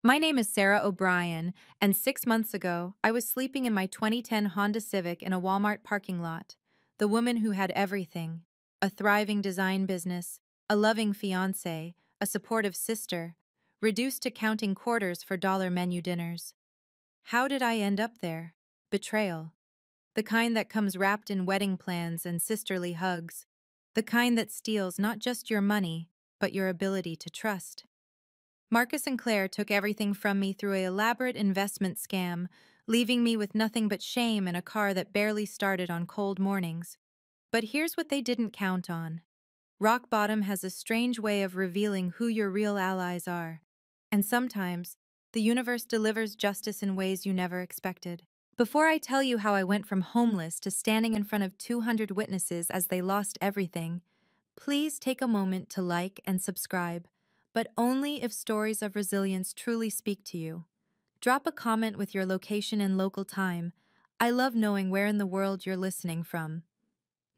My name is Sarah O'Brien, and 6 months ago, I was sleeping in my 2010 Honda Civic in a Walmart parking lot. The woman who had everything: a thriving design business, a loving fiancé, a supportive sister, reduced to counting quarters for dollar menu dinners. How did I end up there? Betrayal. The kind that comes wrapped in wedding plans and sisterly hugs. The kind that steals not just your money, but your ability to trust. Marcus and Claire took everything from me through an elaborate investment scam, leaving me with nothing but shame and a car that barely started on cold mornings. But here's what they didn't count on. Rock bottom has a strange way of revealing who your real allies are. And sometimes, the universe delivers justice in ways you never expected. Before I tell you how I went from homeless to standing in front of 200 witnesses as they lost everything, please take a moment to like and subscribe, but only if stories of resilience truly speak to you. Drop a comment with your location and local time. I love knowing where in the world you're listening from.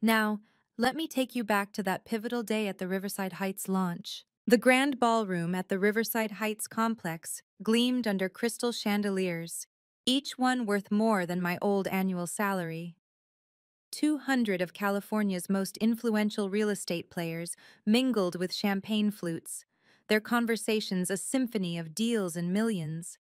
Now, let me take you back to that pivotal day at the Riverside Heights launch. The grand ballroom at the Riverside Heights complex gleamed under crystal chandeliers, each one worth more than my old annual salary. 200 of California's most influential real estate players mingled with champagne flutes, their conversations a symphony of deals and millions.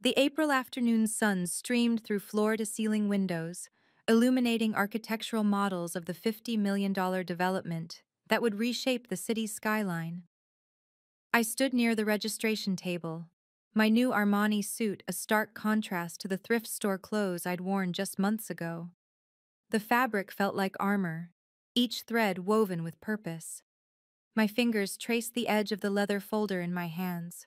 The April afternoon sun streamed through floor-to-ceiling windows, illuminating architectural models of the $50 million development that would reshape the city's skyline. I stood near the registration table, my new Armani suit a stark contrast to the thrift store clothes I'd worn just months ago. The fabric felt like armor, each thread woven with purpose. My fingers traced the edge of the leather folder in my hands,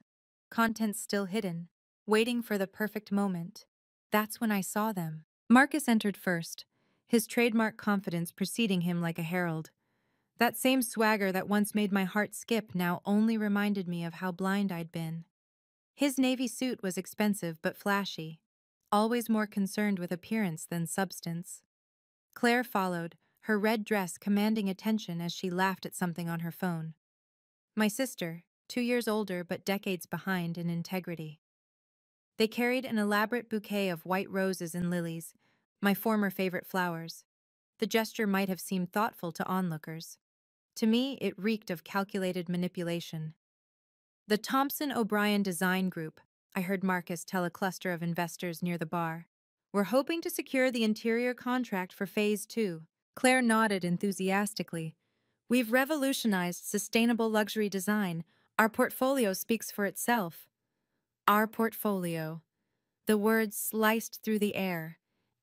contents still hidden, waiting for the perfect moment. That's when I saw them. Marcus entered first, his trademark confidence preceding him like a herald. That same swagger that once made my heart skip now only reminded me of how blind I'd been. His navy suit was expensive but flashy, always more concerned with appearance than substance. Claire followed, her red dress commanding attention as she laughed at something on her phone. My sister, 2 years older but decades behind in integrity. They carried an elaborate bouquet of white roses and lilies, my former favorite flowers. The gesture might have seemed thoughtful to onlookers. To me, it reeked of calculated manipulation. The Thompson O'Brien Design Group, I heard Marcus tell a cluster of investors near the bar. We're hoping to secure the interior contract for Phase 2. Claire nodded enthusiastically. We've revolutionized sustainable luxury design. Our portfolio speaks for itself. Our portfolio. The words sliced through the air.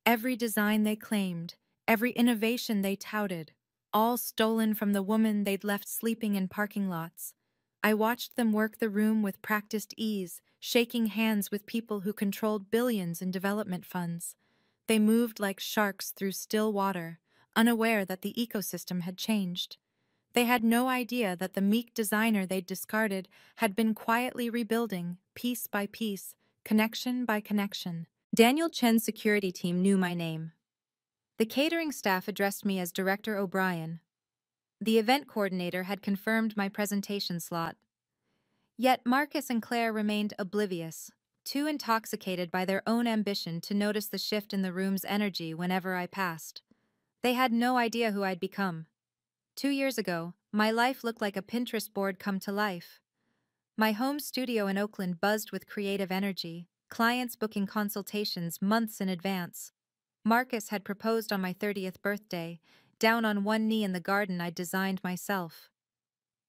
Every design they claimed, every innovation they touted, all stolen from the woman they'd left sleeping in parking lots. I watched them work the room with practiced ease, shaking hands with people who controlled billions in development funds. They moved like sharks through still water, unaware that the ecosystem had changed. They had no idea that the meek designer they'd discarded had been quietly rebuilding, piece by piece, connection by connection. Daniel Chen's security team knew my name. The catering staff addressed me as Director O'Brien. The event coordinator had confirmed my presentation slot. Yet Marcus and Claire remained oblivious, too intoxicated by their own ambition to notice the shift in the room's energy whenever I passed. They had no idea who I'd become. 2 years ago, my life looked like a Pinterest board come to life. My home studio in Oakland buzzed with creative energy, clients booking consultations months in advance. Marcus had proposed on my 30th birthday, down on one knee in the garden I'd designed myself.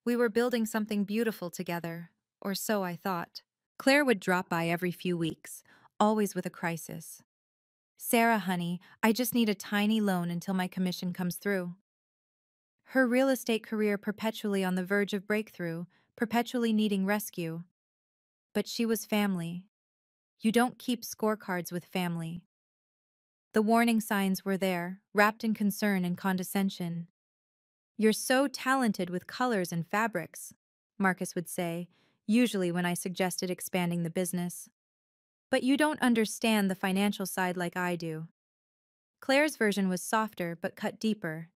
We were building something beautiful together, or so I thought. Claire would drop by every few weeks, always with a crisis. Sarah, honey, I just need a tiny loan until my commission comes through. Her real estate career perpetually on the verge of breakthrough, perpetually needing rescue. But she was family. You don't keep scorecards with family. The warning signs were there, wrapped in concern and condescension. You're so talented with colors and fabrics, Marcus would say, usually when I suggested expanding the business. But you don't understand the financial side like I do. Claire's version was softer but cut deeper.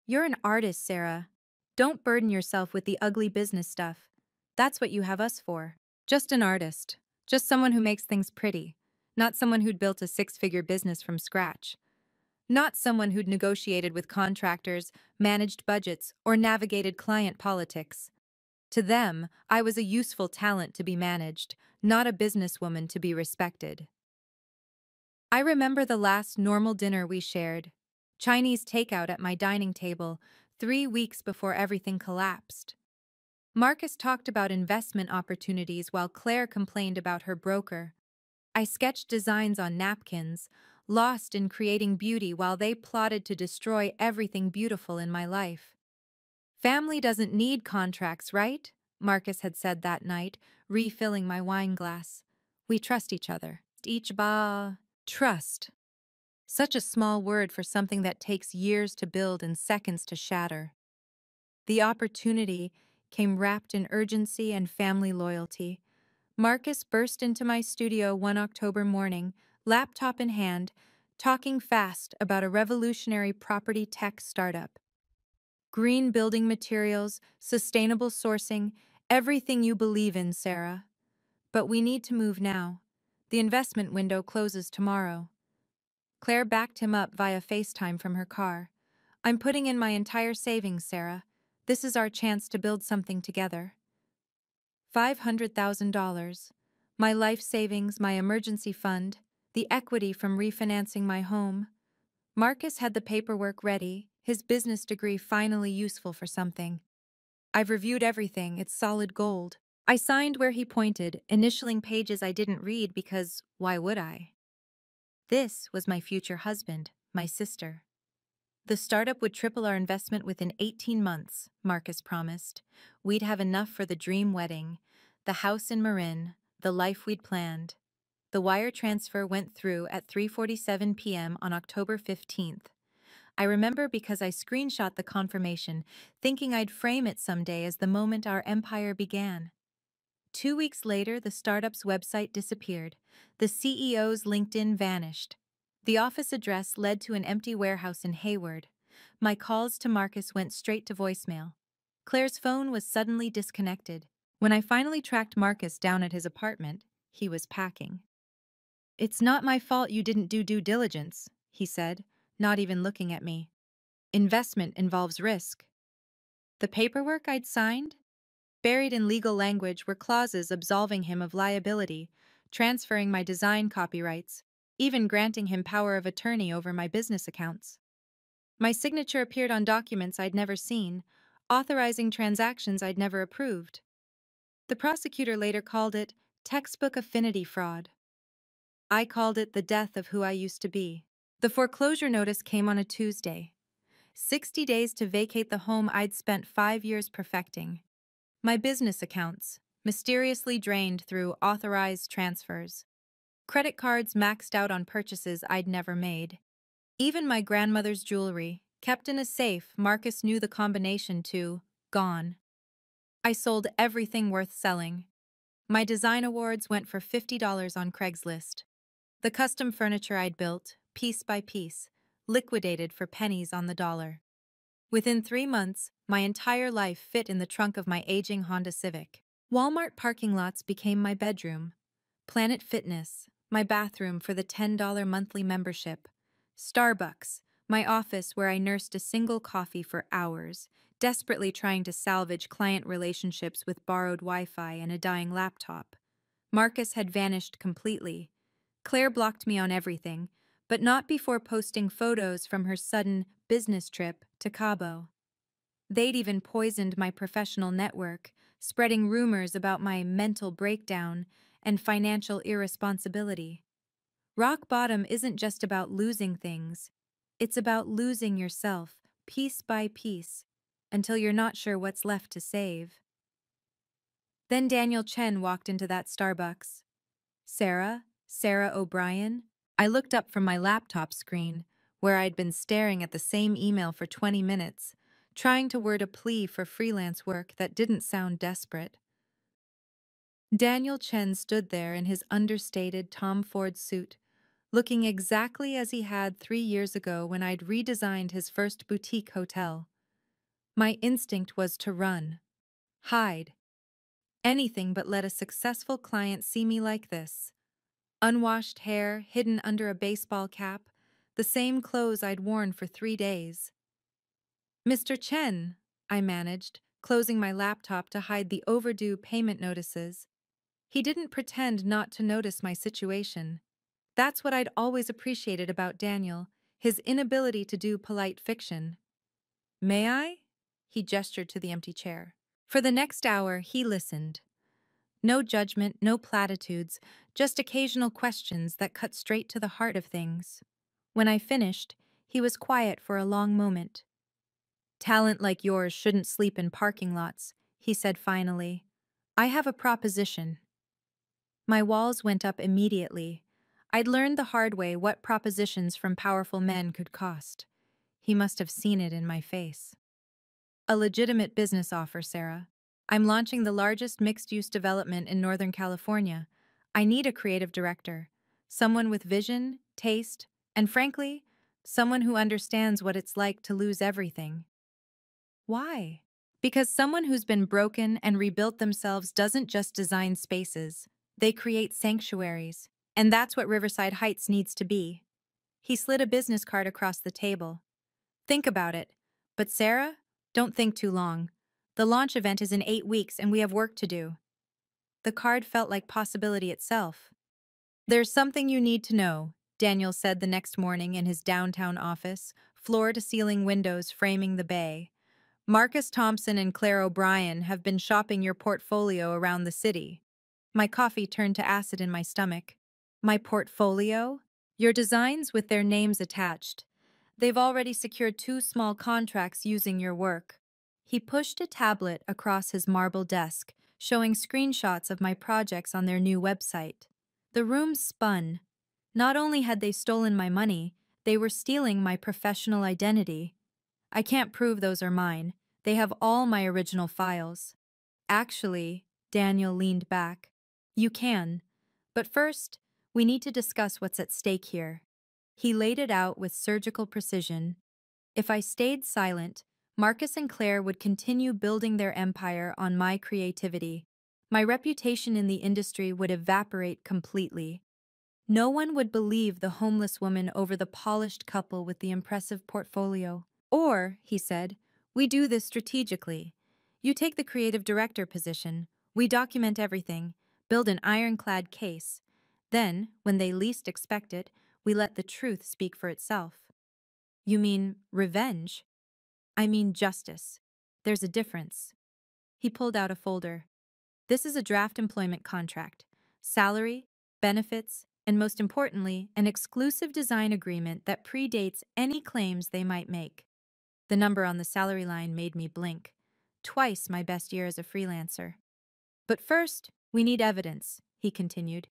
You're an artist, Sarah. Don't burden yourself with the ugly business stuff. That's what you have us for. Just an artist. Just someone who makes things pretty. Not someone who'd built a six-figure business from scratch. Not someone who'd negotiated with contractors, managed budgets, or navigated client politics. To them, I was a useful talent to be managed, not a businesswoman to be respected. I remember the last normal dinner we shared. Chinese takeout at my dining table, 3 weeks before everything collapsed. Marcus talked about investment opportunities while Claire complained about her broker. I sketched designs on napkins, lost in creating beauty while they plotted to destroy everything beautiful in my life. Family doesn't need contracts, right? Marcus had said that night, refilling my wine glass. We trust each other. Trust. Such a small word for something that takes years to build and seconds to shatter. The opportunity came wrapped in urgency and family loyalty. Marcus burst into my studio one October morning, laptop in hand, talking fast about a revolutionary property tech startup. Green building materials, sustainable sourcing, everything you believe in, Sarah. But we need to move now. The investment window closes tomorrow. Claire backed him up via FaceTime from her car. I'm putting in my entire savings, Sarah. This is our chance to build something together. $500,000. My life savings, my emergency fund, the equity from refinancing my home. Marcus had the paperwork ready, his business degree finally useful for something. I've reviewed everything, it's solid gold. I signed where he pointed, initialing pages I didn't read because why would I? This was my future husband, my sister. The startup would triple our investment within 18 months, Marcus promised. We'd have enough for the dream wedding, the house in Marin, the life we'd planned. The wire transfer went through at 3:47 p.m. on October 15th. I remember because I screenshot the confirmation, thinking I'd frame it someday as the moment our empire began. 2 weeks later, the startup's website disappeared. The CEO's LinkedIn vanished. The office address led to an empty warehouse in Hayward. My calls to Marcus went straight to voicemail. Claire's phone was suddenly disconnected. When I finally tracked Marcus down at his apartment, he was packing. It's not my fault you didn't do due diligence, he said, not even looking at me. Investment involves risk. The paperwork I'd signed? Buried in legal language were clauses absolving him of liability, transferring my design copyrights, even granting him power of attorney over my business accounts. My signature appeared on documents I'd never seen, authorizing transactions I'd never approved. The prosecutor later called it textbook affinity fraud. I called it the death of who I used to be. The foreclosure notice came on a Tuesday. 60 days to vacate the home I'd spent 5 years perfecting. My business accounts, mysteriously drained through authorized transfers. Credit cards maxed out on purchases I'd never made. Even my grandmother's jewelry, kept in a safe, Marcus knew the combination to gone. I sold everything worth selling. My design awards went for $50 on Craigslist. The custom furniture I'd built, piece by piece, liquidated for pennies on the dollar. Within 3 months, my entire life fit in the trunk of my aging Honda Civic. Walmart parking lots became my bedroom. Planet Fitness, my bathroom for the $10 monthly membership. Starbucks, my office where I nursed a single coffee for hours, desperately trying to salvage client relationships with borrowed Wi-Fi and a dying laptop. Marcus had vanished completely. Claire blocked me on everything, but not before posting photos from her sudden business trip to Cabo. They'd even poisoned my professional network, spreading rumors about my mental breakdown and financial irresponsibility. Rock bottom isn't just about losing things. It's about losing yourself, piece by piece, until you're not sure what's left to save. Then Daniel Chen walked into that Starbucks. Sarah O'Brien? I looked up from my laptop screen, where I'd been staring at the same email for 20 minutes, trying to word a plea for freelance work that didn't sound desperate. Daniel Chen stood there in his understated Tom Ford suit, looking exactly as he had 3 years ago when I'd redesigned his first boutique hotel. My instinct was to run, hide. Anything but let a successful client see me like this. Unwashed hair hidden under a baseball cap, the same clothes I'd worn for 3 days. Mr. Chen, I managed, closing my laptop to hide the overdue payment notices. He didn't pretend not to notice my situation. That's what I'd always appreciated about Daniel, his inability to do polite fiction. May I? He gestured to the empty chair. For the next hour, he listened. No judgment, no platitudes, just occasional questions that cut straight to the heart of things. When I finished, he was quiet for a long moment. Talent like yours shouldn't sleep in parking lots, he said finally. I have a proposition. My walls went up immediately. I'd learned the hard way what propositions from powerful men could cost. He must have seen it in my face. A legitimate business offer, Sarah. I'm launching the largest mixed-use development in Northern California. I need a creative director, someone with vision, taste, and frankly, someone who understands what it's like to lose everything. Why? Because someone who's been broken and rebuilt themselves doesn't just design spaces, they create sanctuaries. And that's what Riverside Heights needs to be. He slid a business card across the table. Think about it. But Sarah, don't think too long. The launch event is in 8 weeks and we have work to do. The card felt like possibility itself. There's something you need to know, Daniel said the next morning in his downtown office, floor-to-ceiling windows framing the bay. Marcus Thompson and Claire O'Brien have been shopping your portfolio around the city. My coffee turned to acid in my stomach. My portfolio? Your designs with their names attached. They've already secured 2 small contracts using your work. He pushed a tablet across his marble desk, showing screenshots of my projects on their new website. The room spun. Not only had they stolen my money, they were stealing my professional identity. I can't prove those are mine. They have all my original files. Actually, Daniel leaned back. You can. But first, we need to discuss what's at stake here. He laid it out with surgical precision. If I stayed silent, Marcus and Claire would continue building their empire on my creativity. My reputation in the industry would evaporate completely. No one would believe the homeless woman over the polished couple with the impressive portfolio. Or, he said, we do this strategically. You take the creative director position, we document everything, build an ironclad case. Then, when they least expect it, we let the truth speak for itself. You mean revenge? I mean justice. There's a difference. He pulled out a folder. This is a draft employment contract. Salary, benefits, and most importantly, an exclusive design agreement that predates any claims they might make. The number on the salary line made me blink. Twice my best year as a freelancer. But first, we need evidence, he continued.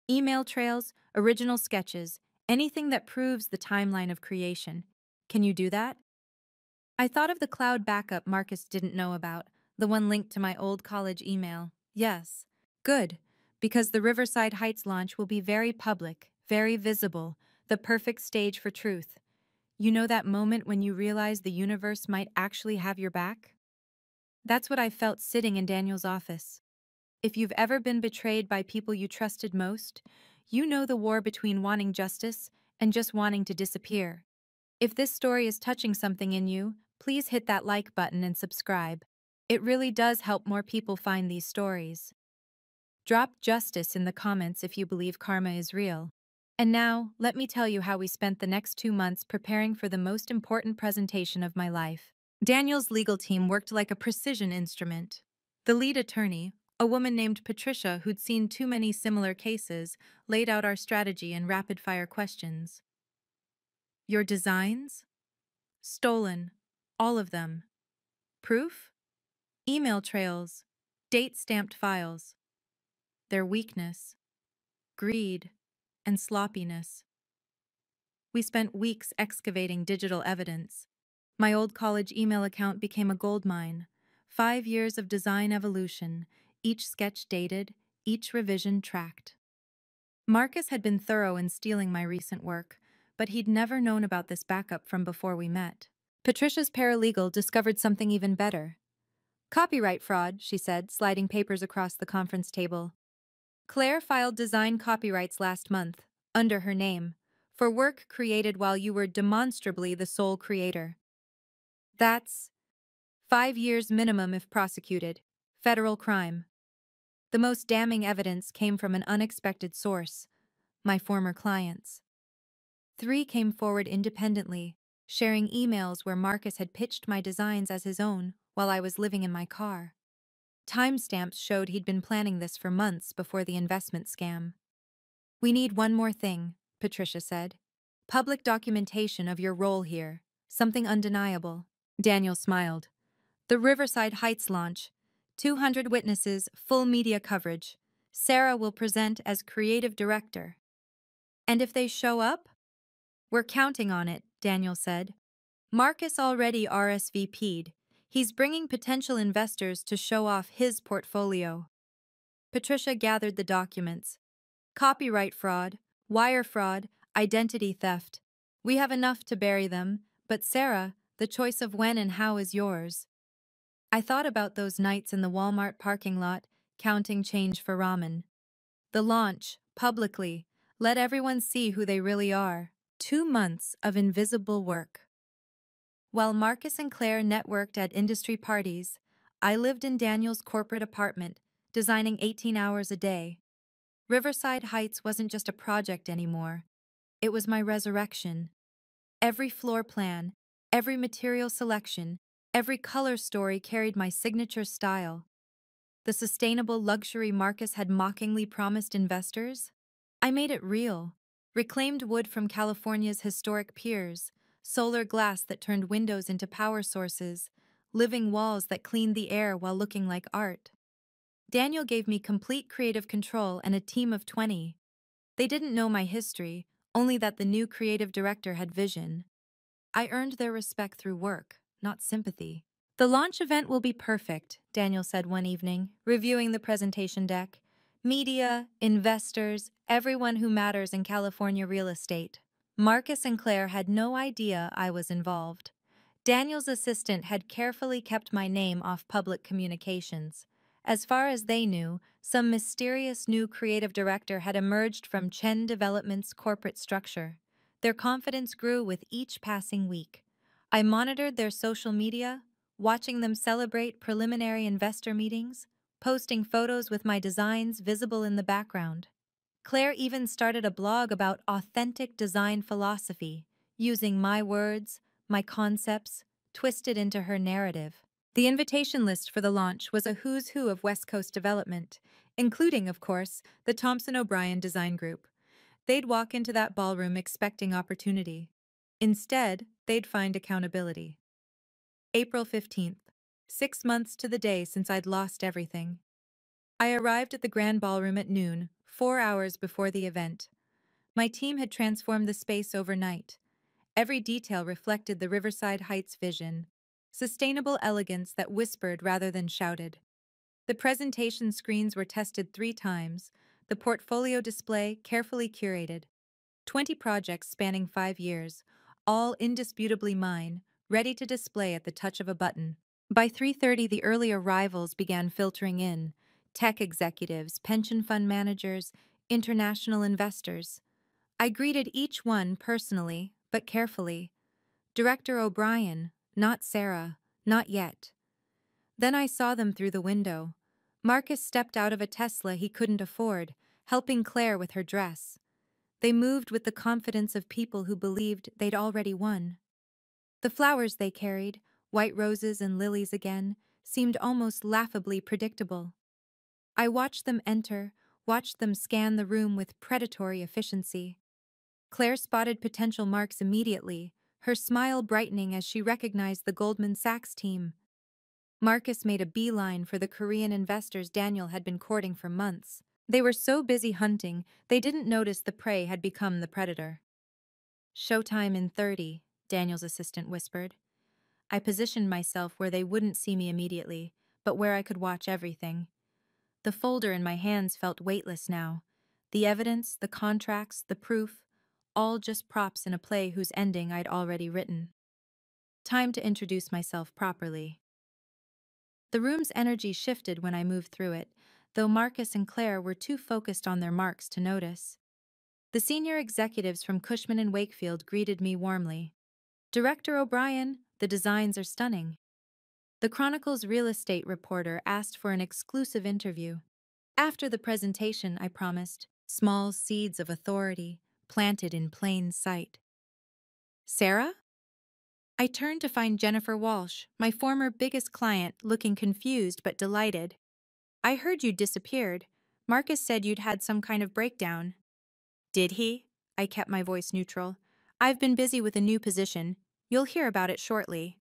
Email trails, original sketches, anything that proves the timeline of creation. Can you do that? I thought of the cloud backup Marcus didn't know about, the one linked to my old college email. Yes. Good, because the Riverside Heights launch will be very public, very visible, the perfect stage for truth. You know that moment when you realize the universe might actually have your back? That's what I felt sitting in Daniel's office. If you've ever been betrayed by people you trusted most, you know the war between wanting justice and just wanting to disappear. If this story is touching something in you, please hit that like button and subscribe. It really does help more people find these stories. Drop justice in the comments if you believe karma is real. And now, let me tell you how we spent the next 2 months preparing for the most important presentation of my life. Daniel's legal team worked like a precision instrument. The lead attorney, a woman named Patricia who'd seen too many similar cases, laid out our strategy in rapid-fire questions. Your designs? Stolen. All of them. Proof? Email trails. Date-stamped files. Their weakness? Greed and sloppiness. We spent weeks excavating digital evidence. My old college email account became a goldmine. 5 years of design evolution, each sketch dated, each revision tracked. Marcus had been thorough in stealing my recent work, but he'd never known about this backup from before we met. Patricia's paralegal discovered something even better. Copyright fraud, she said, sliding papers across the conference table. Claire filed design copyrights last month, under her name, for work created while you were demonstrably the sole creator. That's 5 years minimum if prosecuted. Federal crime. The most damning evidence came from an unexpected source, my former clients. 3 came forward independently, sharing emails where Marcus had pitched my designs as his own while I was living in my car. Timestamps showed he'd been planning this for months before the investment scam. We need one more thing, Patricia said. Public documentation of your role here. Something undeniable. Daniel smiled. The Riverside Heights launch. 200 witnesses, full media coverage. Sarah will present as creative director. And if they show up? We're counting on it, Daniel said. Marcus already RSVP'd. He's bringing potential investors to show off his portfolio. Patricia gathered the documents. Copyright fraud, wire fraud, identity theft. We have enough to bury them, but Sarah, the choice of when and how is yours. I thought about those nights in the Walmart parking lot, counting change for ramen. The launch, publicly, let everyone see who they really are. 2 months of invisible work. While Marcus and Claire networked at industry parties, I lived in Daniel's corporate apartment, designing 18 hours a day. Riverside Heights wasn't just a project anymore. It was my resurrection. Every floor plan, every material selection, every color story carried my signature style. The sustainable luxury Marcus had mockingly promised investors? I made it real. Reclaimed wood from California's historic piers, solar glass that turned windows into power sources, living walls that cleaned the air while looking like art. Daniel gave me complete creative control and a team of 20. They didn't know my history, only that the new creative director had vision. I earned their respect through work, not sympathy. The launch event will be perfect, Daniel said one evening, reviewing the presentation deck. Media, investors, everyone who matters in California real estate. Marcus and Claire had no idea I was involved. Daniel's assistant had carefully kept my name off public communications. As far as they knew, some mysterious new creative director had emerged from Chen Development's corporate structure. Their confidence grew with each passing week. I monitored their social media, watching them celebrate preliminary investor meetings, posting photos with my designs visible in the background. Claire even started a blog about authentic design philosophy, using my words, my concepts, twisted into her narrative. The invitation list for the launch was a who's who of West Coast development, including, of course, the Thompson O'Brien Design Group. They'd walk into that ballroom expecting opportunity. Instead, they'd find accountability. April 15th, 6 months to the day since I'd lost everything. I arrived at the Grand Ballroom at noon, 4 hours before the event. My team had transformed the space overnight. Every detail reflected the Riverside Heights vision. Sustainable elegance that whispered rather than shouted. The presentation screens were tested 3 times, the portfolio display carefully curated. 20 projects spanning 5 years, all indisputably mine, ready to display at the touch of a button. By 3:30, the early arrivals began filtering in. Tech executives, pension fund managers, international investors. I greeted each one personally, but carefully. Director O'Brien, not Sarah, not yet. Then I saw them through the window. Marcus stepped out of a Tesla he couldn't afford, helping Claire with her dress. They moved with the confidence of people who believed they'd already won. The flowers they carried, white roses and lilies again, seemed almost laughably predictable. I watched them enter, watched them scan the room with predatory efficiency. Claire spotted potential marks immediately, her smile brightening as she recognized the Goldman Sachs team. Marcus made a beeline for the Korean investors Daniel had been courting for months. They were so busy hunting, they didn't notice the prey had become the predator. "Showtime in 30, Daniel's assistant whispered. I positioned myself where they wouldn't see me immediately, but where I could watch everything. The folder in my hands felt weightless now. The evidence, the contracts, the proof, all just props in a play whose ending I'd already written. Time to introduce myself properly. The room's energy shifted when I moved through it, though Marcus and Claire were too focused on their marks to notice. The senior executives from Cushman and Wakefield greeted me warmly. "Director O'Brien, the designs are stunning." The Chronicle's real estate reporter asked for an exclusive interview. After the presentation, I promised, small seeds of authority planted in plain sight. "Sarah?" I turned to find Jennifer Walsh, my former biggest client, looking confused but delighted. "I heard you disappeared. Marcus said you'd had some kind of breakdown." "Did he?" I kept my voice neutral. "I've been busy with a new position. You'll hear about it shortly."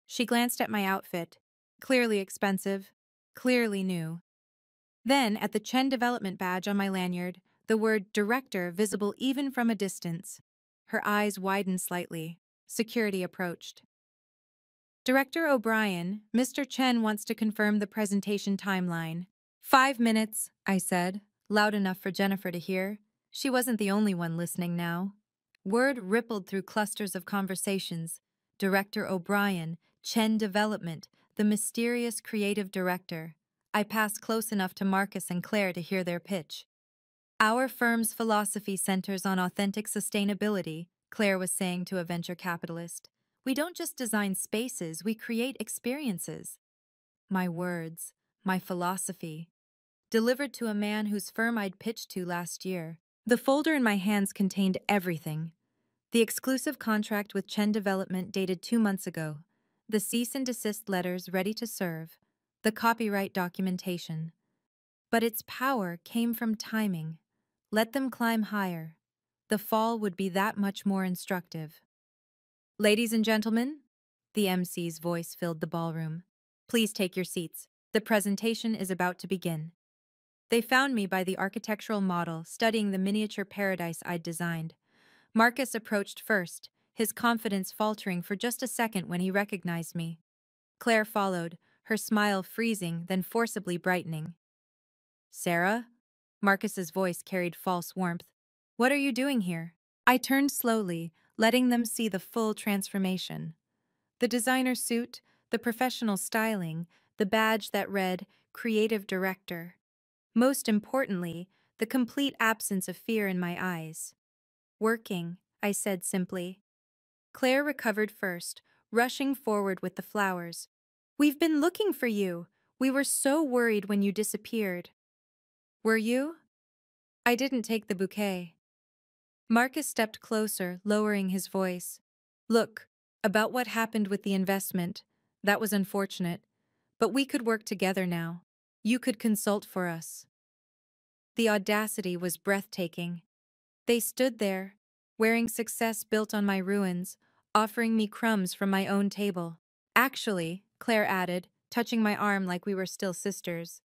She glanced at my outfit. Clearly expensive. Clearly new. Then, at the Chen Development badge on my lanyard, the word Director visible even from a distance. Her eyes widened slightly. Security approached. "Director O'Brien, Mr. Chen wants to confirm the presentation timeline." "5 minutes," I said, loud enough for Jennifer to hear. She wasn't the only one listening now. Word rippled through clusters of conversations. Director O'Brien, Chen Development, the mysterious creative director. I passed close enough to Marcus and Claire to hear their pitch. "Our firm's philosophy centers on authentic sustainability," Claire was saying to a venture capitalist. "We don't just design spaces, we create experiences." My words, my philosophy, delivered to a man whose firm I'd pitched to last year. The folder in my hands contained everything. The exclusive contract with Chen Development dated 2 months ago, the cease and desist letters ready to serve, the copyright documentation. But its power came from timing. Let them climb higher. The fall would be that much more instructive. "Ladies and gentlemen," the MC's voice filled the ballroom. "Please take your seats. The presentation is about to begin." They found me by the architectural model, studying the miniature paradise I'd designed. Marcus approached first, his confidence faltering for just a second when he recognized me. Claire followed, her smile freezing, then forcibly brightening. "Sarah?" Marcus's voice carried false warmth. "What are you doing here?" I turned slowly, letting them see the full transformation. The designer suit, the professional styling, the badge that read, "Creative Director." Most importantly, the complete absence of fear in my eyes. "Working," I said simply. Claire recovered first, rushing forward with the flowers. "We've been looking for you. We were so worried when you disappeared." "Were you?" I didn't take the bouquet. Marcus stepped closer, lowering his voice. "Look, about what happened with the investment, that was unfortunate. But we could work together now. You could consult for us." The audacity was breathtaking. They stood there, wearing success built on my ruins, offering me crumbs from my own table. "Actually," Claire added, touching my arm like we were still sisters,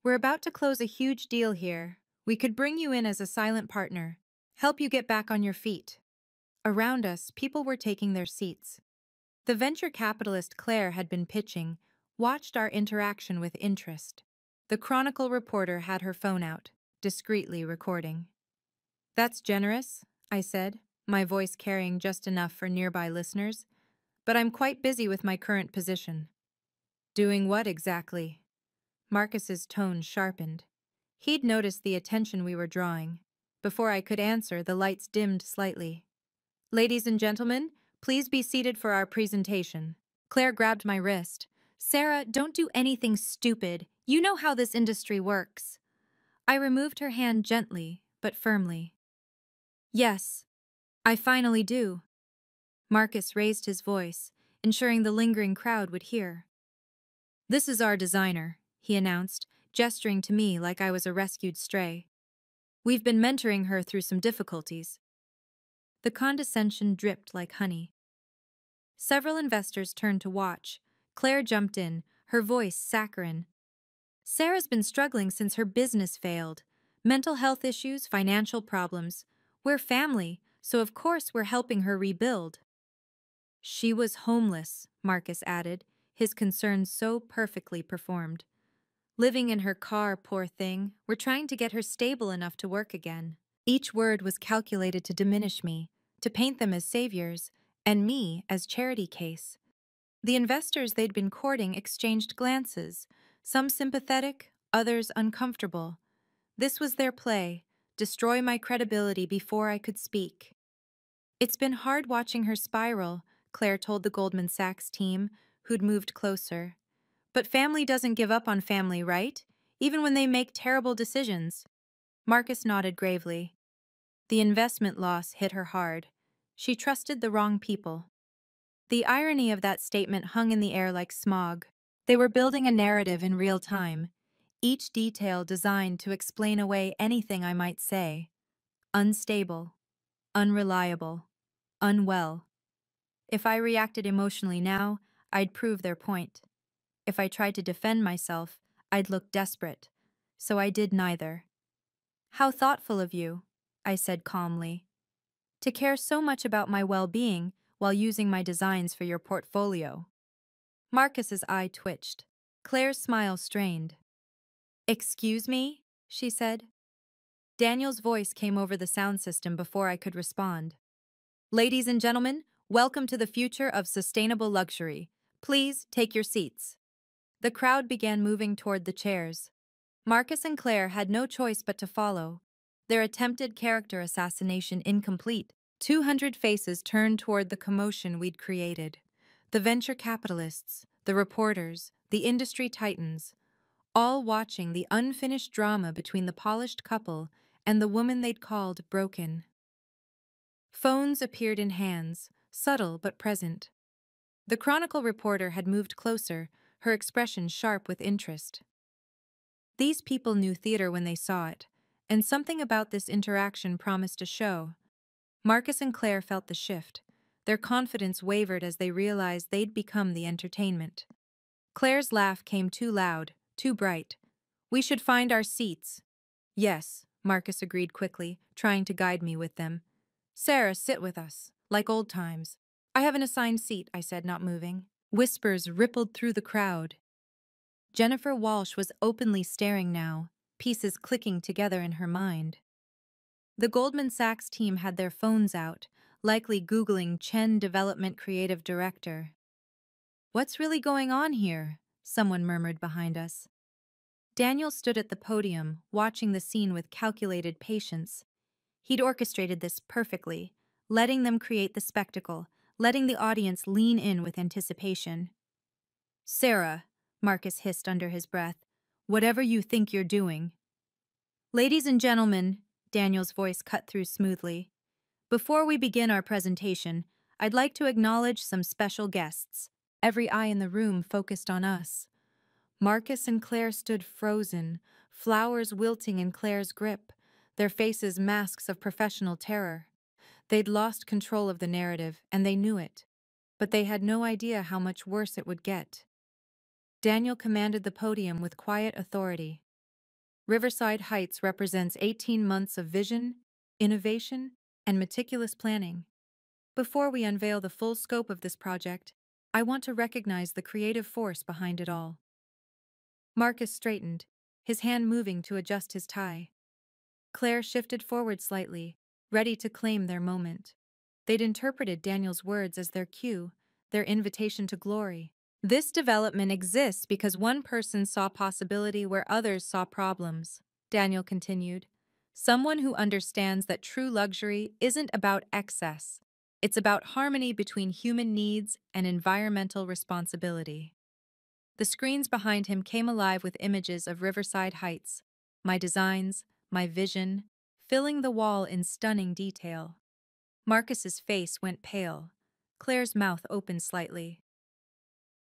"we're about to close a huge deal here. We could bring you in as a silent partner, help you get back on your feet." Around us, people were taking their seats. The venture capitalist Claire had been pitching, watched our interaction with interest. The Chronicle reporter had her phone out, discreetly recording. "That's generous," I said, my voice carrying just enough for nearby listeners, "but I'm quite busy with my current position." "Doing what exactly?" Marcus's tone sharpened. He'd noticed the attention we were drawing. Before I could answer, the lights dimmed slightly. "Ladies and gentlemen, please be seated for our presentation." Claire grabbed my wrist. "Sarah, don't do anything stupid. You know how this industry works." I removed her hand gently, but firmly. "Yes, I finally do." Marcus raised his voice, ensuring the lingering crowd would hear. "This is our designer," he announced, gesturing to me like I was a rescued stray. "We've been mentoring her through some difficulties." The condescension dripped like honey. Several investors turned to watch. Claire jumped in, her voice saccharine. "Sarah's been struggling since her business failed. Mental health issues, financial problems. We're family, so of course we're helping her rebuild." "She was homeless," Marcus added, his concern so perfectly performed. "Living in her car, poor thing. We're trying to get her stable enough to work again." Each word was calculated to diminish me, to paint them as saviors, and me as charity case. The investors they'd been courting exchanged glances, some sympathetic, others uncomfortable. This was their play: destroy my credibility before I could speak. It's been hard watching her spiral, Claire told the Goldman Sachs team, who'd moved closer. But family doesn't give up on family, right? Even when they make terrible decisions. Marcus nodded gravely. The investment loss hit her hard. She trusted the wrong people. The irony of that statement hung in the air like smog. They were building a narrative in real time, each detail designed to explain away anything I might say. Unstable, unreliable, unwell. If I reacted emotionally now, I'd prove their point. If I tried to defend myself, I'd look desperate. So I did neither. How thoughtful of you, I said calmly, to care so much about my well-being while using my designs for your portfolio. Marcus's eye twitched. Claire's smile strained. Excuse me? She said. Daniel's voice came over the sound system before I could respond. Ladies and gentlemen, welcome to the future of sustainable luxury. Please take your seats. The crowd began moving toward the chairs. Marcus and Claire had no choice but to follow, their attempted character assassination incomplete. 200 faces turned toward the commotion we'd created. The venture capitalists, the reporters, the industry titans, all watching the unfinished drama between the polished couple and the woman they'd called broken. Phones appeared in hands, subtle but present. The Chronicle reporter had moved closer, her expression sharp with interest. These people knew theater when they saw it, and something about this interaction promised a show. Marcus and Claire felt the shift. Their confidence wavered as they realized they'd become the entertainment. Claire's laugh came too loud, too bright. We should find our seats. Yes, Marcus agreed quickly, trying to guide me with them. Sarah, sit with us, like old times. I have an assigned seat, I said, not moving. Whispers rippled through the crowd. Jennifer Walsh was openly staring now, pieces clicking together in her mind. The Goldman Sachs team had their phones out, likely Googling Chen Development Creative Director. What's really going on here? Someone murmured behind us. Daniel stood at the podium, watching the scene with calculated patience. He'd orchestrated this perfectly, letting them create the spectacle, letting the audience lean in with anticipation. Sarah, Marcus hissed under his breath, whatever you think you're doing. Ladies and gentlemen, Daniel's voice cut through smoothly. Before we begin our presentation, I'd like to acknowledge some special guests. Every eye in the room focused on us. Marcus and Claire stood frozen, flowers wilting in Claire's grip, their faces masks of professional terror. They'd lost control of the narrative, and they knew it, but they had no idea how much worse it would get. Daniel commanded the podium with quiet authority. Riverside Heights represents 18 months of vision, innovation, and meticulous planning. Before we unveil the full scope of this project, I want to recognize the creative force behind it all. Marcus straightened, his hand moving to adjust his tie. Claire shifted forward slightly, ready to claim their moment. They'd interpreted Daniel's words as their cue, their invitation to glory. This development exists because one person saw possibility where others saw problems, Daniel continued. Someone who understands that true luxury isn't about excess. It's about harmony between human needs and environmental responsibility. The screens behind him came alive with images of Riverside Heights, my designs, my vision, filling the wall in stunning detail. Marcus's face went pale. Claire's mouth opened slightly.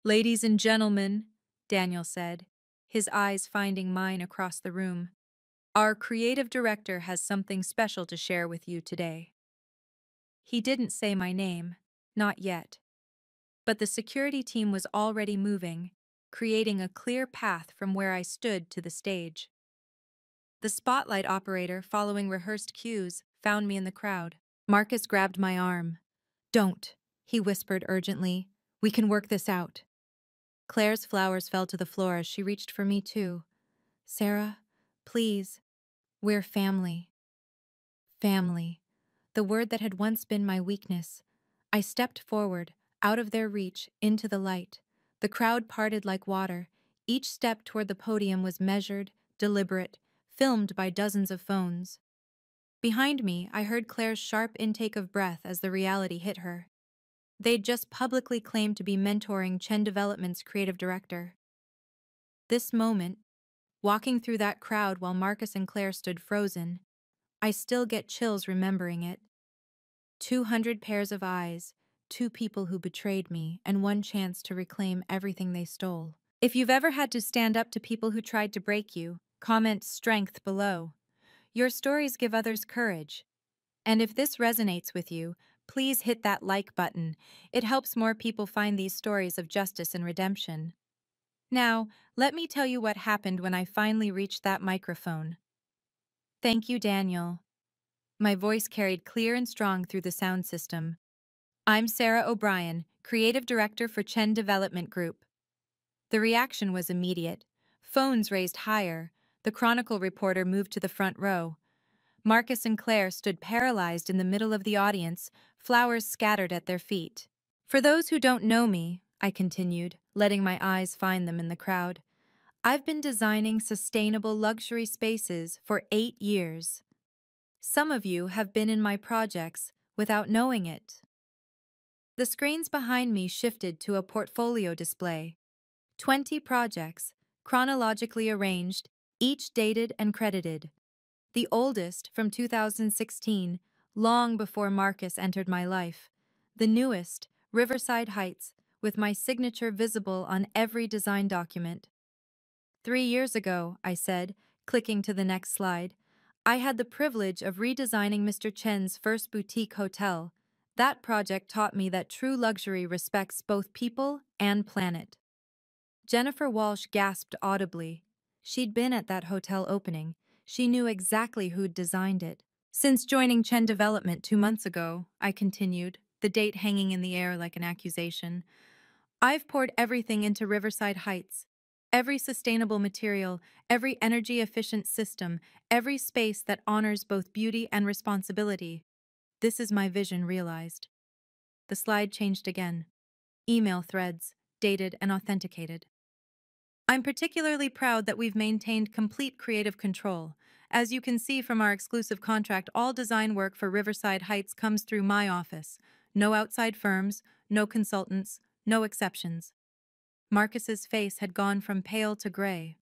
Ladies and gentlemen, Daniel said, his eyes finding mine across the room, our creative director has something special to share with you today. He didn't say my name, not yet. But the security team was already moving, creating a clear path from where I stood to the stage. The spotlight operator, following rehearsed cues, found me in the crowd. Marcus grabbed my arm. Don't, he whispered urgently. We can work this out. Claire's flowers fell to the floor as she reached for me too. Sarah, please. We're family. Family. The word that had once been my weakness. I stepped forward, out of their reach, into the light. The crowd parted like water. Each step toward the podium was measured, deliberate, filmed by dozens of phones. Behind me, I heard Claire's sharp intake of breath as the reality hit her. They'd just publicly claimed to be mentoring Chen Development's creative director. This moment, walking through that crowd while Marcus and Claire stood frozen, I still get chills remembering it. 200 pairs of eyes, two people who betrayed me, and one chance to reclaim everything they stole. If you've ever had to stand up to people who tried to break you, comment strength below. Your stories give others courage. And if this resonates with you, please hit that like button. It helps more people find these stories of justice and redemption. Now, let me tell you what happened when I finally reached that microphone. Thank you, Daniel. My voice carried clear and strong through the sound system. I'm Sarah O'Brien, Creative Director for Chen Development Group. The reaction was immediate. Phones raised higher. The Chronicle reporter moved to the front row. Marcus and Claire stood paralyzed in the middle of the audience, flowers scattered at their feet. For those who don't know me, I continued, letting my eyes find them in the crowd, I've been designing sustainable luxury spaces for 8 years. Some of you have been in my projects without knowing it. The screens behind me shifted to a portfolio display. 20 projects, chronologically arranged, each dated and credited. The oldest, from 2016, long before Marcus entered my life. The newest, Riverside Heights, with my signature visible on every design document. 3 years ago, I said, clicking to the next slide, I had the privilege of redesigning Mr. Chen's first boutique hotel. That project taught me that true luxury respects both people and planet. Jennifer Walsh gasped audibly. She'd been at that hotel opening. She knew exactly who'd designed it. Since joining Chen Development 2 months ago, I continued, the date hanging in the air like an accusation, I've poured everything into Riverside Heights. Every sustainable material, every energy-efficient system, every space that honors both beauty and responsibility. This is my vision realized. The slide changed again. Email threads, dated and authenticated. I'm particularly proud that we've maintained complete creative control. As you can see from our exclusive contract, all design work for Riverside Heights comes through my office. No outside firms, no consultants, no exceptions. Marcus's face had gone from pale to gray.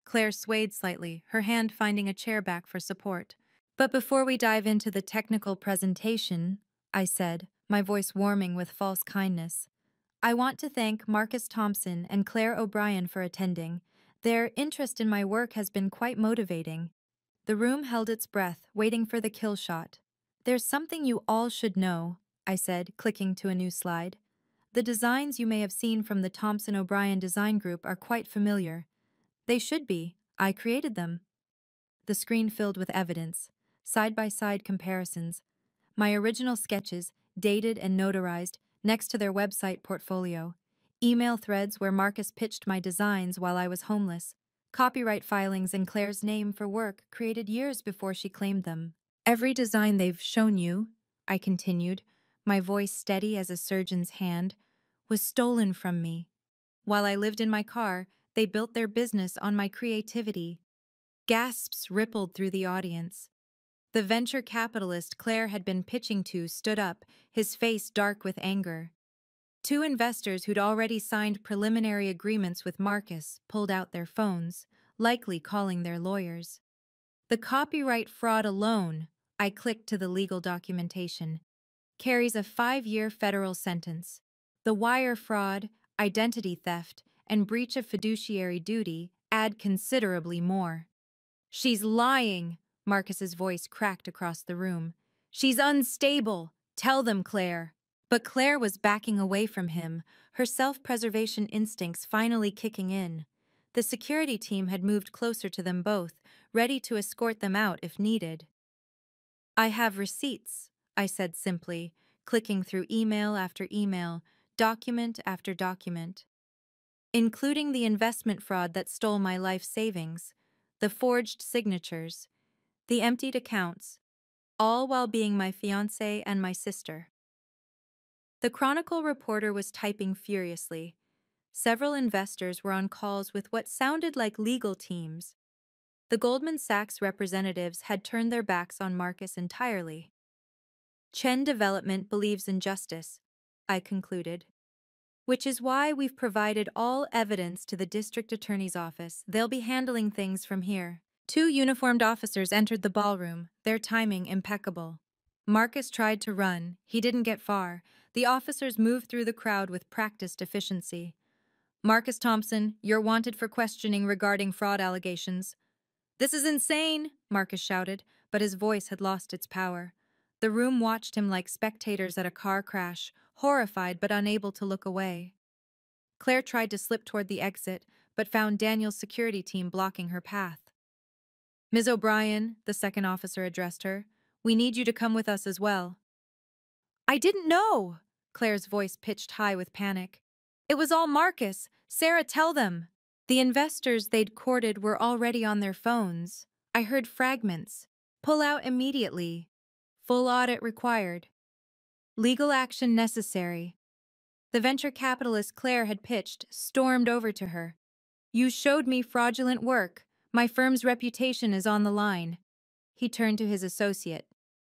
Claire swayed slightly, her hand finding a chair back for support. But before we dive into the technical presentation, I said, my voice warming with false kindness, I want to thank Marcus Thompson and Claire O'Brien for attending. Their interest in my work has been quite motivating. The room held its breath, waiting for the kill shot. There's something you all should know, I said, clicking to a new slide. The designs you may have seen from the Thompson O'Brien Design Group are quite familiar. They should be. I created them. The screen filled with evidence, side-by-side comparisons. My original sketches, dated and notarized, next to their website portfolio. Email threads where Marcus pitched my designs while I was homeless. Copyright filings in Claire's name for work created years before she claimed them. Every design they've shown you, I continued, my voice steady as a surgeon's hand, was stolen from me. While I lived in my car, they built their business on my creativity. Gasps rippled through the audience. The venture capitalist Claire had been pitching to stood up, his face dark with anger. 2 investors who'd already signed preliminary agreements with Marcus pulled out their phones, likely calling their lawyers. The copyright fraud alone, I clicked to the legal documentation, carries a 5-year federal sentence. The wire fraud, identity theft, and breach of fiduciary duty add considerably more. She's lying, Marcus's voice cracked across the room. She's unstable. Tell them, Claire. But Claire was backing away from him, her self-preservation instincts finally kicking in. The security team had moved closer to them both, ready to escort them out if needed. I have receipts, I said simply, clicking through email after email, document after document. Including the investment fraud that stole my life savings, the forged signatures, the emptied accounts, all while being my fiancé and my sister. The Chronicle reporter was typing furiously. Several investors were on calls with what sounded like legal teams. The Goldman Sachs representatives had turned their backs on Marcus entirely. Chen Development believes in justice, I concluded. Which is why we've provided all evidence to the district attorney's office. They'll be handling things from here. Two uniformed officers entered the ballroom, their timing impeccable. Marcus tried to run. He didn't get far. The officers moved through the crowd with practiced efficiency. Marcus Thompson, you're wanted for questioning regarding fraud allegations. This is insane, Marcus shouted, but his voice had lost its power. The room watched him like spectators at a car crash, horrified but unable to look away. Claire tried to slip toward the exit, but found Daniel's security team blocking her path. Ms. O'Brien, the second officer addressed her, we need you to come with us as well. I didn't know, Claire's voice pitched high with panic. It was all Marcus. Sarah, tell them. The investors they'd courted were already on their phones. I heard fragments. Pull out immediately. Full audit required. Legal action necessary. The venture capitalist Claire had pitched stormed over to her. You showed me fraudulent work. My firm's reputation is on the line. He turned to his associate.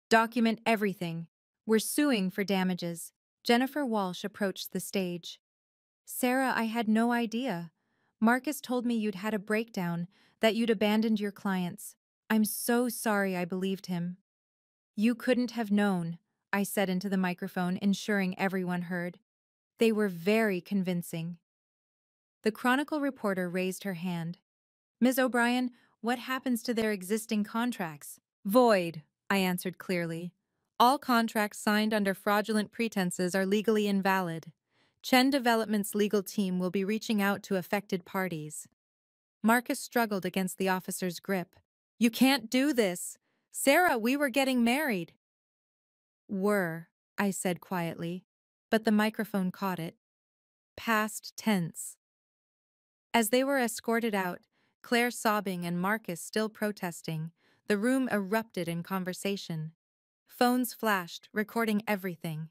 Document everything. We're suing for damages. Jennifer Walsh approached the stage. Sarah, I had no idea. Marcus told me you'd had a breakdown, that you'd abandoned your clients. I'm so sorry I believed him. You couldn't have known, I said into the microphone, ensuring everyone heard. They were very convincing. The Chronicle reporter raised her hand. Ms. O'Brien, what happens to their existing contracts? Void, I answered clearly. All contracts signed under fraudulent pretenses are legally invalid. Chen Development's legal team will be reaching out to affected parties. Marcus struggled against the officer's grip. You can't do this. Sarah, we were getting married. Were, I said quietly, but the microphone caught it. Past tense. As they were escorted out, Claire sobbing and Marcus still protesting, the room erupted in conversation. Phones flashed, recording everything.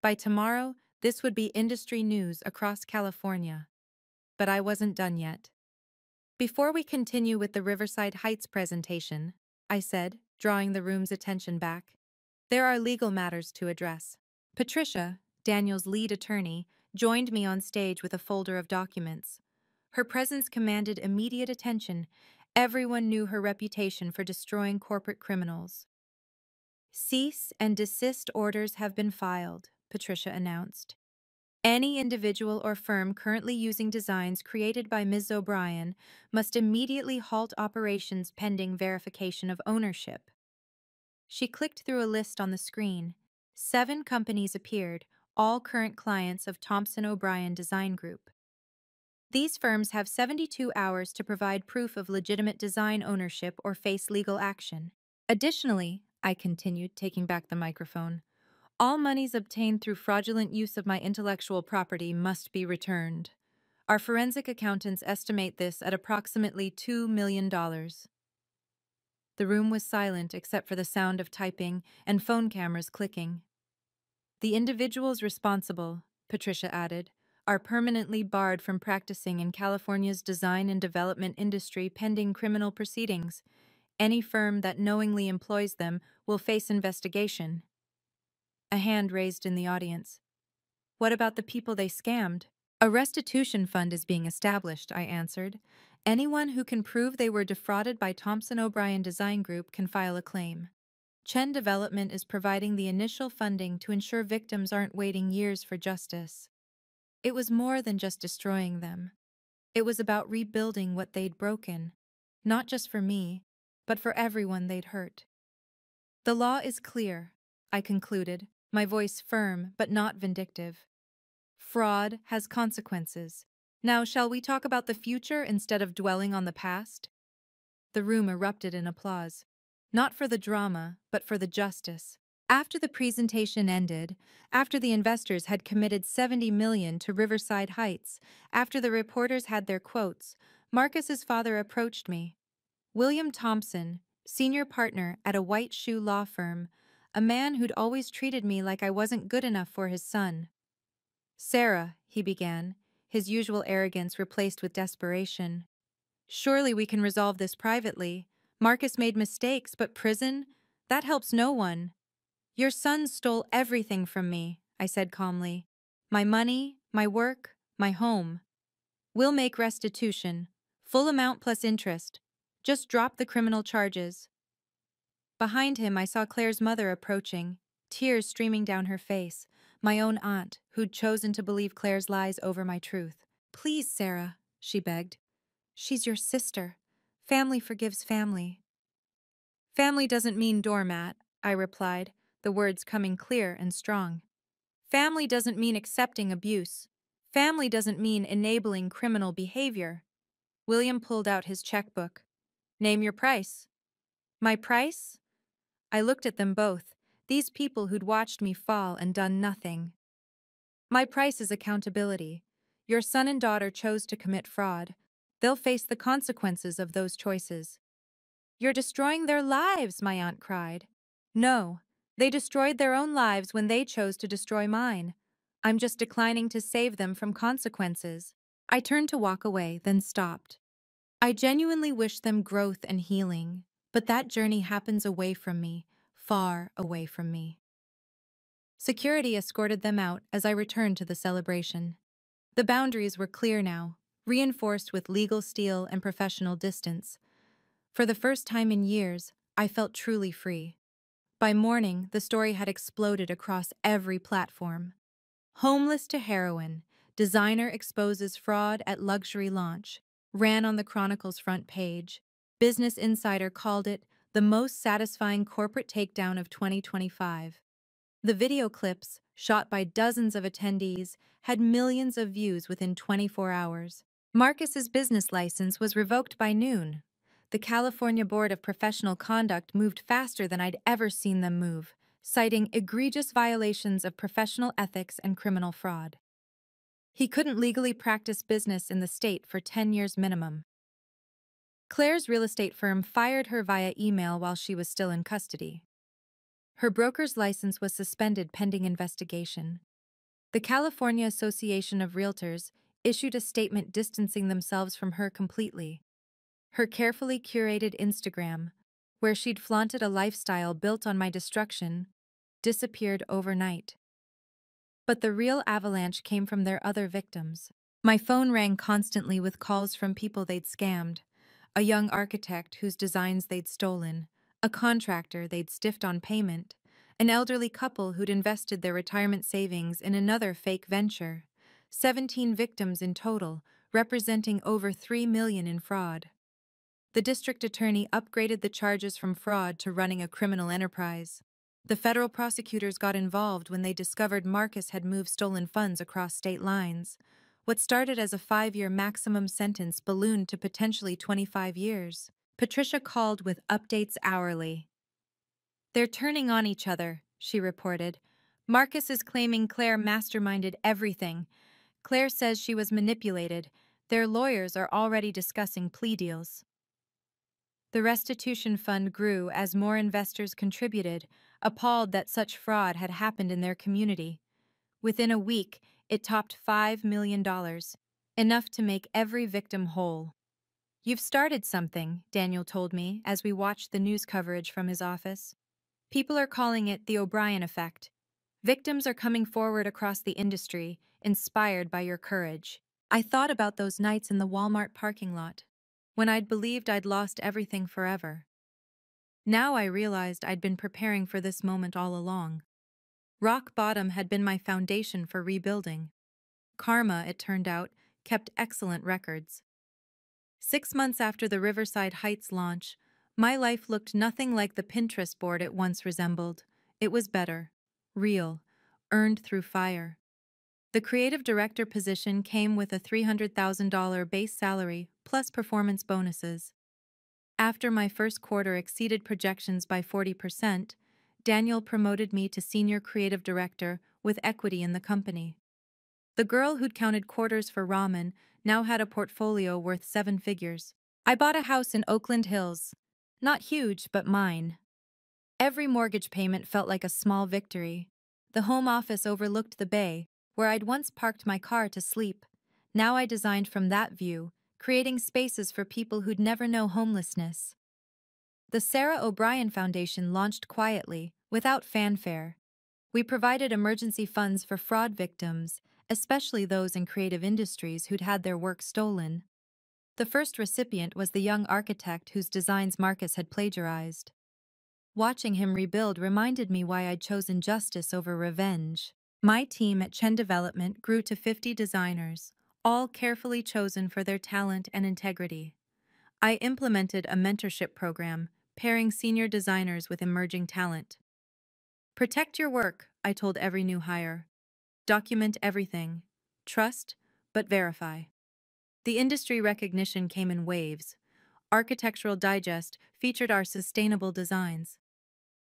By tomorrow, this would be industry news across California. But I wasn't done yet. Before we continue with the Riverside Heights presentation, I said, drawing the room's attention back, there are legal matters to address. Patricia, Daniel's lead attorney, joined me on stage with a folder of documents. Her presence commanded immediate attention. Everyone knew her reputation for destroying corporate criminals. Cease and desist orders have been filed, Patricia announced. Any individual or firm currently using designs created by Ms. O'Brien must immediately halt operations pending verification of ownership. She clicked through a list on the screen. 7 companies appeared, all current clients of Thompson O'Brien Design Group. These firms have 72 hours to provide proof of legitimate design ownership or face legal action. Additionally, I continued, taking back the microphone, all monies obtained through fraudulent use of my intellectual property must be returned. Our forensic accountants estimate this at approximately $2 million. The room was silent except for the sound of typing and phone cameras clicking. The individuals responsible, Patricia added, are permanently barred from practicing in California's design and development industry pending criminal proceedings. Any firm that knowingly employs them will face investigation. A hand raised in the audience. What about the people they scammed? A restitution fund is being established, I answered. Anyone who can prove they were defrauded by Thompson O'Brien Design Group can file a claim. Chen Development is providing the initial funding to ensure victims aren't waiting years for justice. It was more than just destroying them. It was about rebuilding what they'd broken, not just for me, but for everyone they'd hurt. The law is clear, I concluded, my voice firm but not vindictive. Fraud has consequences. Now shall we talk about the future instead of dwelling on the past? The room erupted in applause. Not for the drama, but for the justice. After the presentation ended, after the investors had committed $70 million to Riverside Heights, after the reporters had their quotes, Marcus's father approached me. William Thompson, senior partner at a white shoe law firm, a man who'd always treated me like I wasn't good enough for his son. Sarah, he began, his usual arrogance replaced with desperation. Surely we can resolve this privately. Marcus made mistakes, but prison? That helps no one. Your son stole everything from me, I said calmly. My money, my work, my home. We'll make restitution. Full amount plus interest. Just drop the criminal charges. Behind him, I saw Claire's mother approaching, tears streaming down her face, my own aunt, who'd chosen to believe Claire's lies over my truth. Please, Sarah, she begged. She's your sister. Family forgives family. Family doesn't mean doormat, I replied, the words coming clear and strong. Family doesn't mean accepting abuse. Family doesn't mean enabling criminal behavior. William pulled out his checkbook. Name your price. My price? I looked at them both, these people who'd watched me fall and done nothing. My price is accountability. Your son and daughter chose to commit fraud. They'll face the consequences of those choices. You're destroying their lives, my aunt cried. No, they destroyed their own lives when they chose to destroy mine. I'm just declining to save them from consequences. I turned to walk away, then stopped. I genuinely wish them growth and healing, but that journey happens away from me, far away from me. Security escorted them out as I returned to the celebration. The boundaries were clear now, reinforced with legal steel and professional distance. For the first time in years, I felt truly free. By morning, the story had exploded across every platform. Homeless to heroin, designer exposes fraud at luxury launch, ran on the Chronicle's front page. Business Insider called it the most satisfying corporate takedown of 2025. The video clips, shot by dozens of attendees, had millions of views within 24 hours. Marcus's business license was revoked by noon. The California Board of Professional Conduct moved faster than I'd ever seen them move, citing egregious violations of professional ethics and criminal fraud. He couldn't legally practice business in the state for 10 years minimum. Claire's real estate firm fired her via email while she was still in custody. Her broker's license was suspended pending investigation. The California Association of Realtors issued a statement distancing themselves from her completely. Her carefully curated Instagram, where she'd flaunted a lifestyle built on my destruction, disappeared overnight. But the real avalanche came from their other victims. My phone rang constantly with calls from people they'd scammed. A young architect whose designs they'd stolen, a contractor they'd stiffed on payment, an elderly couple who'd invested their retirement savings in another fake venture. 17 victims in total, representing over $3 million in fraud. The district attorney upgraded the charges from fraud to running a criminal enterprise. The federal prosecutors got involved when they discovered Marcus had moved stolen funds across state lines. What started as a 5-year maximum sentence ballooned to potentially 25 years. Patricia called with updates hourly. They're turning on each other, she reported. Marcus is claiming Claire masterminded everything. Claire says she was manipulated. Their lawyers are already discussing plea deals. The restitution fund grew as more investors contributed, appalled that such fraud had happened in their community. Within a week, it topped $5 million, enough to make every victim whole. You've started something, Daniel told me as we watched the news coverage from his office. People are calling it the O'Brien effect. Victims are coming forward across the industry, inspired by your courage. I thought about those nights in the Walmart parking lot, when I'd believed I'd lost everything forever. Now I realized I'd been preparing for this moment all along. Rock bottom had been my foundation for rebuilding. Karma, it turned out, kept excellent records. 6 months after the Riverside Heights launch, my life looked nothing like the Pinterest board it once resembled. It was better, real, earned through fire. The creative director position came with a $300,000 base salary plus performance bonuses. After my first quarter exceeded projections by 40%, Daniel promoted me to senior creative director with equity in the company. The girl who'd counted quarters for ramen now had a portfolio worth 7 figures. I bought a house in Oakland Hills. Not huge, but mine. Every mortgage payment felt like a small victory. The home office overlooked the bay, where I'd once parked my car to sleep. Now I designed from that view, creating spaces for people who'd never know homelessness. The Sarah O'Brien Foundation launched quietly, without fanfare. We provided emergency funds for fraud victims, especially those in creative industries who'd had their work stolen. The first recipient was the young architect whose designs Marcus had plagiarized. Watching him rebuild reminded me why I'd chosen justice over revenge. My team at Chen Development grew to 50 designers, all carefully chosen for their talent and integrity. I implemented a mentorship program, pairing senior designers with emerging talent. Protect your work, I told every new hire. Document everything. Trust, but verify. The industry recognition came in waves. Architectural Digest featured our sustainable designs.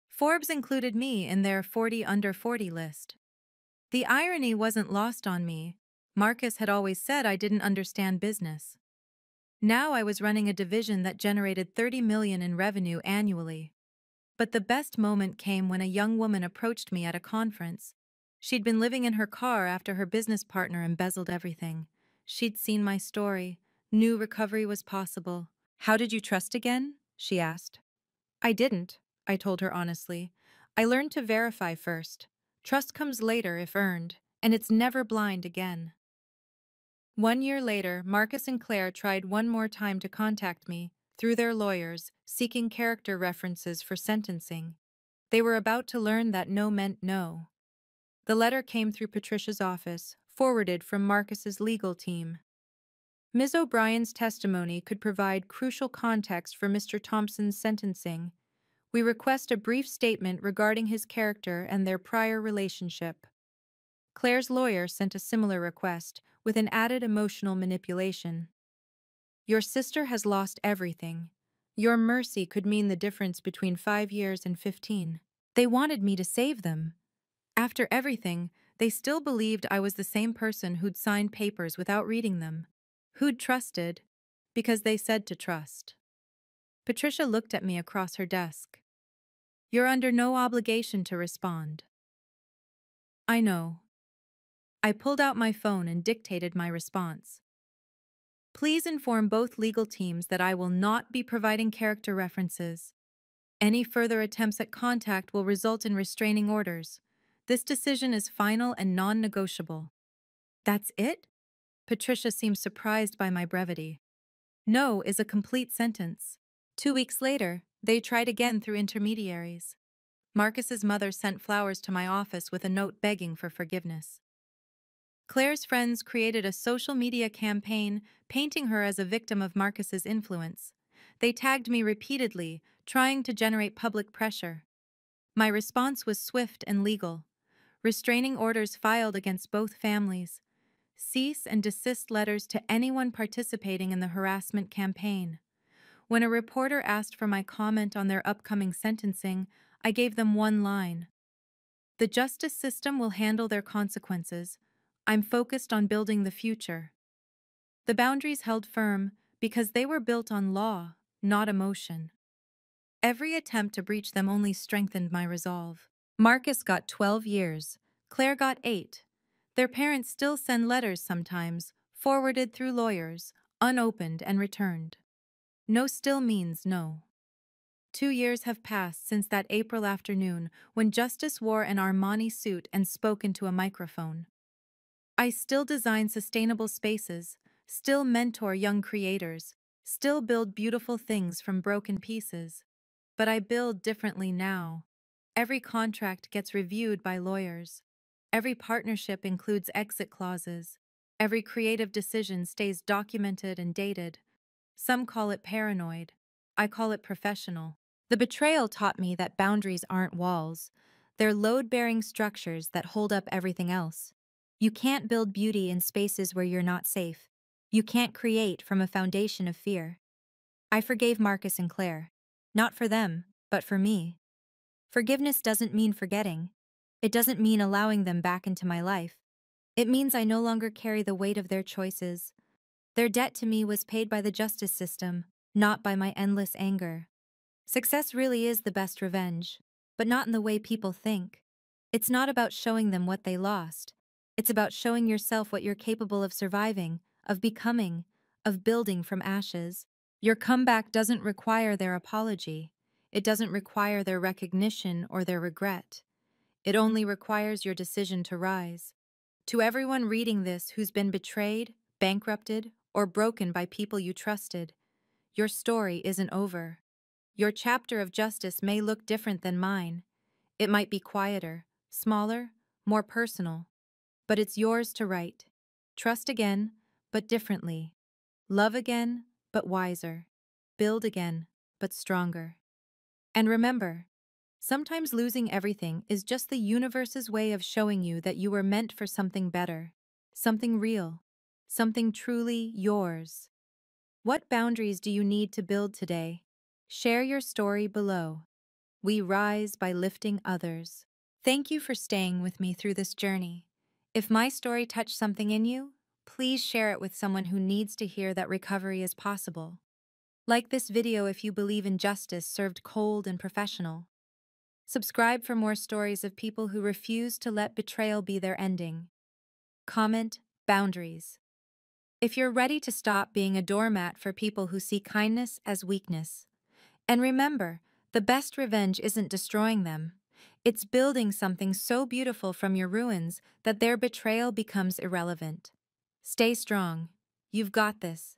Forbes included me in their 40 under 40 list. The irony wasn't lost on me. Marcus had always said I didn't understand business. Now I was running a division that generated $30 million in revenue annually. But the best moment came when a young woman approached me at a conference. She'd been living in her car after her business partner embezzled everything. She'd seen my story, knew recovery was possible. "How did you trust again?" she asked. "I didn't," I told her honestly. "I learned to verify first. Trust comes later if earned, and it's never blind again." 1 year later, Marcus and Claire tried one more time to contact me, through their lawyers, seeking character references for sentencing. They were about to learn that no meant no. The letter came through Patricia's office, forwarded from Marcus's legal team. Ms. O'Brien's testimony could provide crucial context for Mr. Thompson's sentencing. We request a brief statement regarding his character and their prior relationship. Claire's lawyer sent a similar request, with an added emotional manipulation. "Your sister has lost everything. Your mercy could mean the difference between 5 years and 15. They wanted me to save them. After everything, they still believed I was the same person who'd signed papers without reading them. Who'd trusted, because they said to trust." Patricia looked at me across her desk. "You're under no obligation to respond." "I know." I pulled out my phone and dictated my response. "Please inform both legal teams that I will not be providing character references. Any further attempts at contact will result in restraining orders. This decision is final and non-negotiable." "That's it?" Patricia seemed surprised by my brevity. "No" is a complete sentence. 2 weeks later, they tried again through intermediaries. Marcus's mother sent flowers to my office with a note begging for forgiveness. Claire's friends created a social media campaign painting her as a victim of Marcus's influence. They tagged me repeatedly, trying to generate public pressure. My response was swift and legal. Restraining orders filed against both families. Cease and desist letters to anyone participating in the harassment campaign. When a reporter asked for my comment on their upcoming sentencing, I gave them one line. "The justice system will handle their consequences. I'm focused on building the future." The boundaries held firm because they were built on law, not emotion. Every attempt to breach them only strengthened my resolve. Marcus got 12 years. Claire got 8. Their parents still send letters sometimes, forwarded through lawyers, unopened and returned. No still means no. 2 years have passed since that April afternoon when Justice wore an Armani suit and spoke into a microphone. I still design sustainable spaces, still mentor young creators, still build beautiful things from broken pieces. But I build differently now. Every contract gets reviewed by lawyers. Every partnership includes exit clauses. Every creative decision stays documented and dated. Some call it paranoid. I call it professional. The betrayal taught me that boundaries aren't walls. They're load-bearing structures that hold up everything else. You can't build beauty in spaces where you're not safe. You can't create from a foundation of fear. I forgave Marcus and Claire. Not for them, but for me. Forgiveness doesn't mean forgetting. It doesn't mean allowing them back into my life. It means I no longer carry the weight of their choices. Their debt to me was paid by the justice system, not by my endless anger. Success really is the best revenge. but not in the way people think. It's not about showing them what they lost. It's about showing yourself what you're capable of surviving, of becoming, of building from ashes. Your comeback doesn't require their apology. It doesn't require their recognition or their regret. It only requires your decision to rise. To everyone reading this who's been betrayed, bankrupted, or broken by people you trusted, your story isn't over. Your chapter of justice may look different than mine. It might be quieter, smaller, more personal, but it's yours to write. Trust again, but differently. Love again, but wiser. Build again, but stronger. And remember, sometimes losing everything is just the universe's way of showing you that you were meant for something better, something real, something truly yours. What boundaries do you need to build today? Share your story below. We rise by lifting others. Thank you for staying with me through this journey. If my story touched something in you, please share it with someone who needs to hear that recovery is possible. Like this video if you believe in justice served cold and professional. Subscribe for more stories of people who refuse to let betrayal be their ending. Comment, boundaries. If you're ready to stop being a doormat for people who see kindness as weakness. And remember, the best revenge isn't destroying them. It's building something so beautiful from your ruins that their betrayal becomes irrelevant. Stay strong. You've got this.